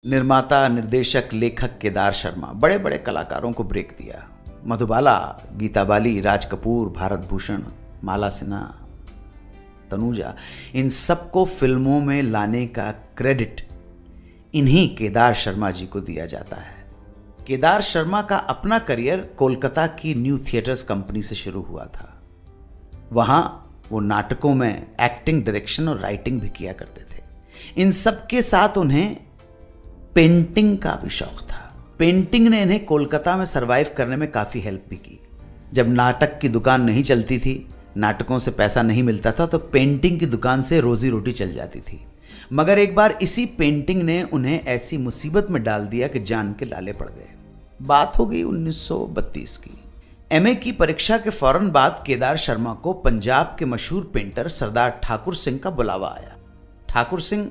निर्माता, निर्देशक, लेखक केदार शर्मा बड़े बड़े कलाकारों को ब्रेक दिया। मधुबाला, गीता बाली, राज कपूर, भारत भूषण, माला सिन्हा, तनुजा, इन सबको फिल्मों में लाने का क्रेडिट इन्हीं केदार शर्मा जी को दिया जाता है। केदार शर्मा का अपना करियर कोलकाता की न्यू थिएटर्स कंपनी से शुरू हुआ था। वहां वो नाटकों में एक्टिंग, डायरेक्शन और राइटिंग भी किया करते थे। इन सब के साथ उन्हें पेंटिंग का भी शौक था। पेंटिंग ने इन्हें कोलकाता में सरवाइव करने में काफ़ी हेल्प भी की। जब नाटक की दुकान नहीं चलती थी, नाटकों से पैसा नहीं मिलता था, तो पेंटिंग की दुकान से रोजी रोटी चल जाती थी। मगर एक बार इसी पेंटिंग ने उन्हें ऐसी मुसीबत में डाल दिया कि जान के लाले पड़ गए। बात हो गई 1932 की। एमए की परीक्षा के फौरन बाद केदार शर्मा को पंजाब के मशहूर पेंटर सरदार ठाकुर सिंह का बुलावा आया। ठाकुर सिंह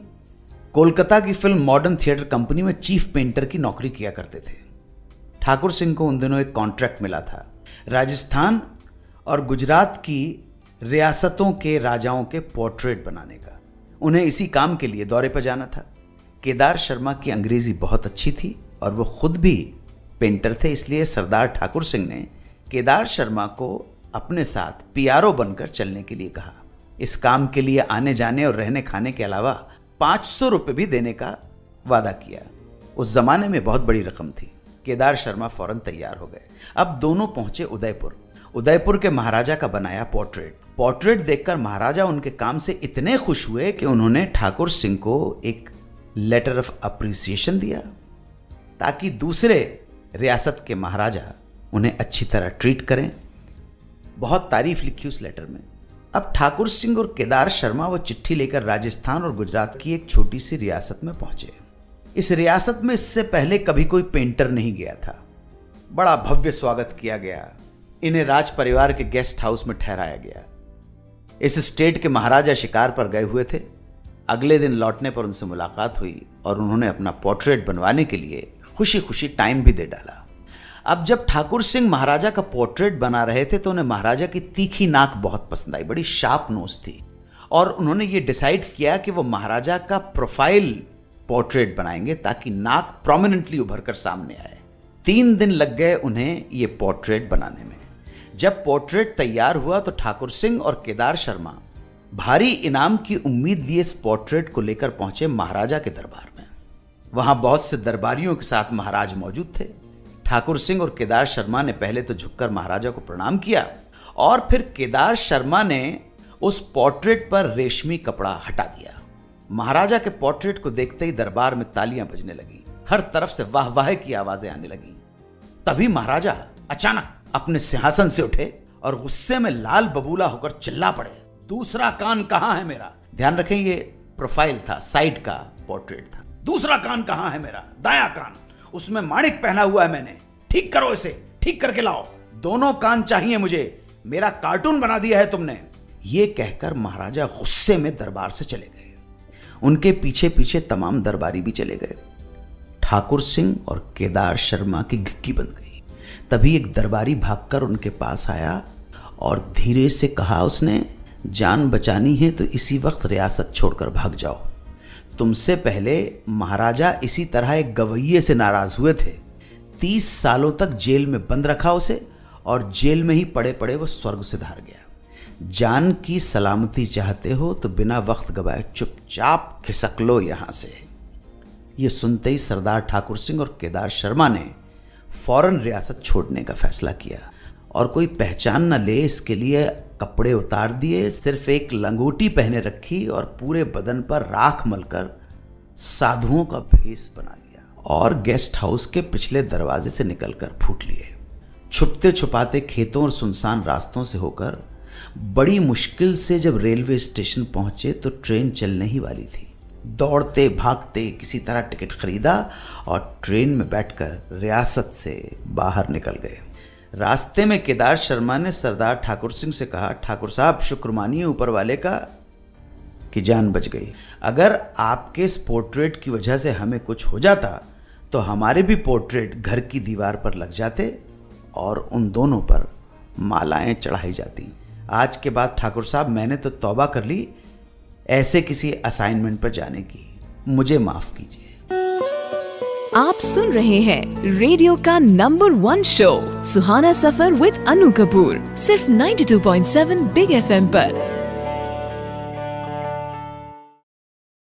कोलकाता की फिल्म मॉडर्न थिएटर कंपनी में चीफ पेंटर की नौकरी किया करते थे। ठाकुर सिंह को उन दिनों एक कॉन्ट्रैक्ट मिला था राजस्थान और गुजरात की रियासतों के राजाओं के पोर्ट्रेट बनाने का। उन्हें इसी काम के लिए दौरे पर जाना था। केदार शर्मा की अंग्रेजी बहुत अच्छी थी और वो खुद भी पेंटर थे, इसलिए सरदार ठाकुर सिंह ने केदार शर्मा को अपने साथ पीआरओ बनकर चलने के लिए कहा। इस काम के लिए आने जाने और रहने खाने के अलावा 500 रुपये भी देने का वादा किया। उस जमाने में बहुत बड़ी रकम थी। केदार शर्मा फौरन तैयार हो गए। अब दोनों पहुंचे उदयपुर के महाराजा का बनाया पोर्ट्रेट देखकर महाराजा उनके काम से इतने खुश हुए कि उन्होंने ठाकुर सिंह को एक लेटर ऑफ अप्रिसिएशन दिया ताकि दूसरे रियासत के महाराजा उन्हें अच्छी तरह ट्रीट करें। बहुत तारीफ लिखी उस लेटर में। अब ठाकुर सिंह और केदार शर्मा वो चिट्ठी लेकर राजस्थान और गुजरात की एक छोटी सी रियासत में पहुंचे। इस रियासत में इससे पहले कभी कोई पेंटर नहीं गया था। बड़ा भव्य स्वागत किया गया। इन्हें राज परिवार के गेस्ट हाउस में ठहराया गया। इस स्टेट के महाराजा शिकार पर गए हुए थे। अगले दिन लौटने पर उनसे मुलाकात हुई और उन्होंने अपना पोर्ट्रेट बनवाने के लिए खुशी खुशी टाइम भी दे डाला। अब जब ठाकुर सिंह महाराजा का पोर्ट्रेट बना रहे थे तो उन्हें महाराजा की तीखी नाक बहुत पसंद आई, बड़ी शार्प नोज थी, और उन्होंने ये डिसाइड किया कि वो महाराजा का प्रोफाइल पोर्ट्रेट बनाएंगे ताकि नाक प्रोमिनेंटली उभर कर सामने आए। 3 दिन लग गए उन्हें ये पोर्ट्रेट बनाने में। जब पोर्ट्रेट तैयार हुआ तो ठाकुर सिंह और केदार शर्मा भारी इनाम की उम्मीद लिए इस पोर्ट्रेट को लेकर पहुंचे महाराजा के दरबार में। वहां बहुत से दरबारियों के साथ महाराज मौजूद थे। ठाकुर सिंह और केदार शर्मा ने पहले तो झुककर महाराजा को प्रणाम किया और फिर केदार शर्मा ने उस पोर्ट्रेट पर रेशमी कपड़ा हटा दिया। महाराजा के पोर्ट्रेट को देखते ही दरबार में तालियां बजने लगी। हर तरफ से वाह वाह की आवाजें आने लगी। तभी महाराजा अचानक अपने सिंहासन से उठे और गुस्से में लाल बबूला होकर चिल्ला पड़े, दूसरा कान कहां है मेरा? ध्यान रखें, ये प्रोफाइल था, साइड का पोर्ट्रेट था। दूसरा कान कहां है मेरा? दायां कान, उसमें माणिक पहना हुआ है मैंने। ठीक करो इसे, ठीक करके लाओ। दोनों कान चाहिए मुझे। मेरा कार्टून बना दिया है तुमने। ये कहकर महाराजा गुस्से में दरबार से चले गए। उनके पीछे पीछे तमाम दरबारी भी चले गए। ठाकुर सिंह और केदार शर्मा की घिक्की बंध गई। तभी एक दरबारी भागकर उनके पास आया और धीरे से कहा उसने, जान बचानी है तो इसी वक्त रियासत छोड़कर भाग जाओ। तुमसे पहले महाराजा इसी तरह एक गवैये से नाराज हुए थे। 30 सालों तक जेल में बंद रखा उसे और जेल में ही पड़े पड़े वो स्वर्ग से धार गया। जान की सलामती चाहते हो तो बिना वक्त गवाए चुपचाप खिसक लो यहां से। ये सुनते ही सरदार ठाकुर सिंह और केदार शर्मा ने फौरन रियासत छोड़ने का फैसला किया और कोई पहचान न ले इसके लिए कपड़े उतार दिए, सिर्फ एक लंगोटी पहने रखी और पूरे बदन पर राख मलकर साधुओं का भेष बना लिया और गेस्ट हाउस के पिछले दरवाजे से निकलकर फूट लिए। छुपते छुपाते खेतों और सुनसान रास्तों से होकर बड़ी मुश्किल से जब रेलवे स्टेशन पहुंचे तो ट्रेन चलने ही वाली थी। दौड़ते भागते किसी तरह टिकट खरीदा और ट्रेन में बैठकर रियासत से बाहर निकल गए। रास्ते में केदार शर्मा ने सरदार ठाकुर सिंह से कहा, ठाकुर साहब शुक्र मानिए ऊपर वाले का कि जान बच गई। अगर आपके इस पोर्ट्रेट की वजह से हमें कुछ हो जाता तो हमारे भी पोर्ट्रेट घर की दीवार पर लग जाते और उन दोनों पर मालाएं चढ़ाई जाती। आज के बाद ठाकुर साहब मैंने तो तौबा कर ली ऐसे किसी असाइनमेंट पर जाने की, मुझे माफ़ कीजिए। आप सुन रहे हैं रेडियो का number 1 show Suhana Safar with Annu Kapoor, सिर्फ 92.7 बिग FM पर।